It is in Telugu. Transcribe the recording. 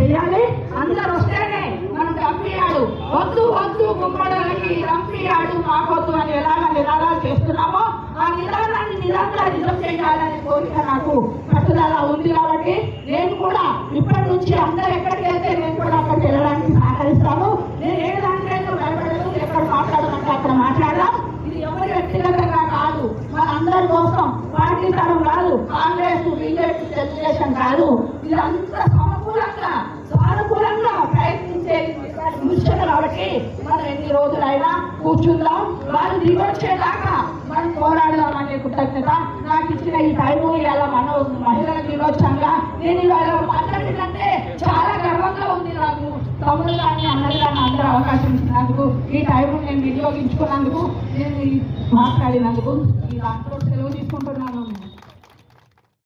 చేయాలి. అందరు వస్తేనే మనం రంపియాడు వద్దు వద్దు గుమ్మడానికి రంపియాడు మాకొద్దు అని ఎలాగ నినాదాలు చేస్తున్నామో ఆ నినాదాన్ని నిరంతరం నిజం చేయాలనే కోరిక నాకు పట్టుదల ఉంది. కాబట్టి నేను కూడా ఇప్పటి నుంచి అందరు ఎక్కడికి వెళ్తే నేను కూడా అక్కడికి వెళ్ళడానికి సహకరిస్తాను. నేను ఏ దానికైనా భయపడదు. ఎక్కడ మాట్లాడమంటే అక్కడ మాట్లాడదాం. ఇది ఎవరి వ్యక్తిగతంగా కాదు, మన అందరి కోసం పార్టీతనం కాదు, కాంగ్రెస్ బీజేపీ తెలుగుదేశం కాదు. ఇది అంత సమకూలంగా సానుకూలంగా ప్రయత్నించే విషయం. కాబట్టి మనం ఎన్ని రోజులైనా కూర్చుందాం, వాళ్ళు దిగొచ్చేదాకా మనం పోరాడదాం అనే కృతజ్ఞత నాకు ఇచ్చిన ఈ టైము. ఇవాళ మన మహిళల దినోత్సవంగా నేను ఇవాళ మాట్లాడినంటే చాలా గర్వంగా ఉంది నాకు. తమ్ముడు కానీ అన్నది కానీ అందరూ అవకాశం ఇచ్చినందుకు, ఈ టైము నేను వినియోగించుకున్నందుకు, నేను మాట్లాడినందుకు ఈ దాంట్లో సెలవు తీసుకుంటున్నాను.